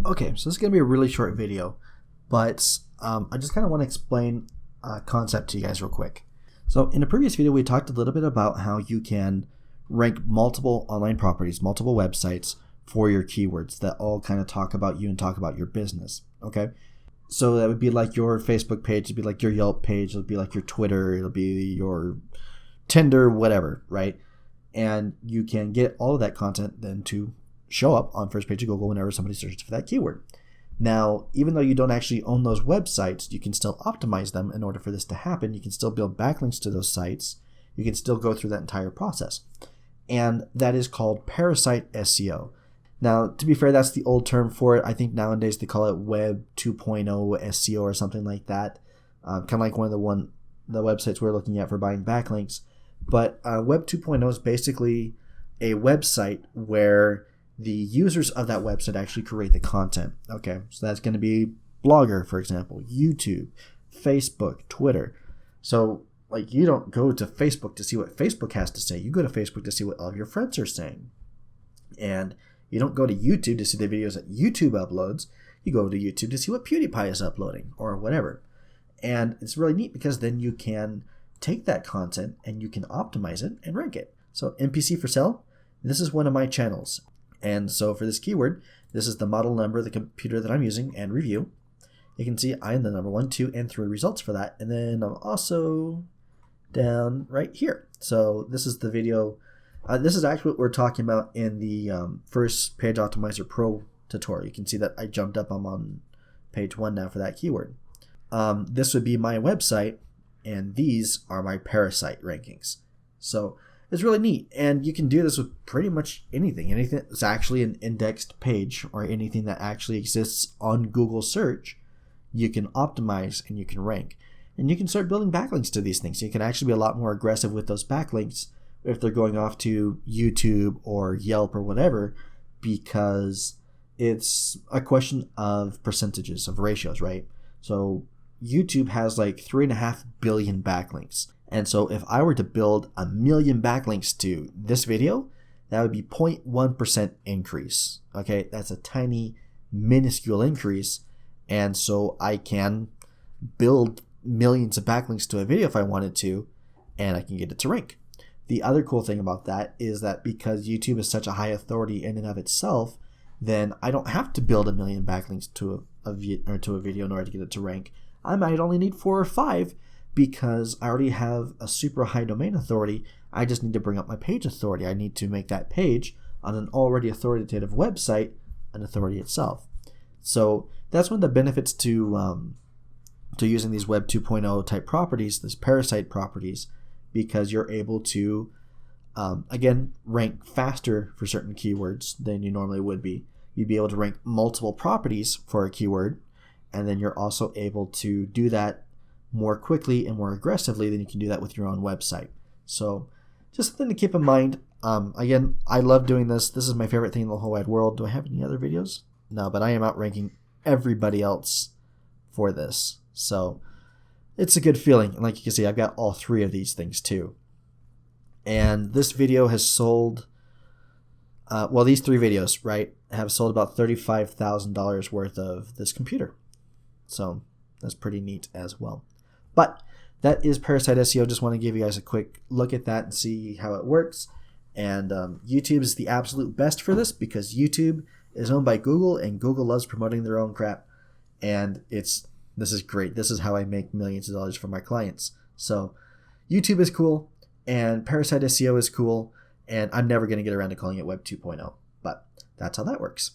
Okay, so this is going to be a really short video, but I just kind of want to explain a concept to you guys real quick. So in a previous video, we talked a little bit about how you can rank multiple online properties, multiple websites for your keywords that all kind of talk about you and talk about your business, okay? So that would be like your Facebook page, it'd be like your Yelp page, it'll be like your Twitter, it'll be your Tinder, whatever, right? And you can get all of that content then to show up on first page of Google whenever somebody searches for that keyword. Now, even though you don't actually own those websites, you can still optimize them in order for this to happen. You can still build backlinks to those sites. You can still go through that entire process. And that is called parasite SEO. Now, to be fair, that's the old term for it. I think nowadays they call it Web 2.0 SEO or something like that. Kind of like one of the websites we're looking at for buying backlinks. But Web 2.0 is basically a website where the users of that website actually create the content. Okay, so that's going to be Blogger, for example, YouTube, Facebook, Twitter. So like you don't go to Facebook to see what Facebook has to say. You go to Facebook to see what all of your friends are saying. And you don't go to YouTube to see the videos that YouTube uploads. You go to YouTube to see what PewDiePie is uploading or whatever. And it's really neat because then you can take that content and you can optimize it and rank it. So MPC for sale, this is one of my channels. And so for this keyword, this is the model number of the computer that I'm using and review. You can see I am the number 1, 2, and 3 results for that. And then I'm also down right here. So this is the video. This is actually what we're talking about in the first Page Optimizer Pro tutorial. You can see that I jumped up. I'm on page 1 now for that keyword. This would be my website, and these are my parasite rankings. So it's really neat, and you can do this with pretty much anything that's actually an indexed page or anything that actually exists on Google search. You can optimize and you can rank, and you can start building backlinks to these things. You can actually be a lot more aggressive with those backlinks if they're going off to YouTube or Yelp or whatever, because it's a question of percentages, of ratios, right? So YouTube has like 3.5 billion backlinks. And so if I were to build 1 million backlinks to this video, that would be 0.1% increase. Okay, that's a tiny, minuscule increase. And so I can build millions of backlinks to a video if I wanted to, and I can get it to rank. The other cool thing about that is that because YouTube is such a high authority in and of itself, then I don't have to build 1 million backlinks to a video in order to get it to rank. I might only need 4 or 5 because I already have a super high domain authority. I just need to bring up my page authority. I need to make that page on an already authoritative website an authority itself. So that's one of the benefits to using these Web 2.0 type properties, these parasite properties, because you're able to, again, rank faster for certain keywords than you normally would be. You'd be able to rank multiple properties for a keyword, and then you're also able to do that more quickly and more aggressively than you can do that with your own website. So just something to keep in mind. Again, I love doing this. This is my favorite thing in the whole wide world. Do I have any other videos? No, but I am outranking everybody else for this. So it's a good feeling. And like you can see, I've got all 3 of these things too. And this video has sold, these 3 videos, right, have sold about $35,000 worth of this computer. So that's pretty neat as well. But that is Parasite SEO. Just want to give you guys a quick look at that and see how it works. And YouTube is the absolute best for this because YouTube is owned by Google, and Google loves promoting their own crap. And this is great. This is how I make millions of dollars for my clients. So YouTube is cool, and Parasite SEO is cool, and I'm never going to get around to calling it Web 2.0. But that's how that works.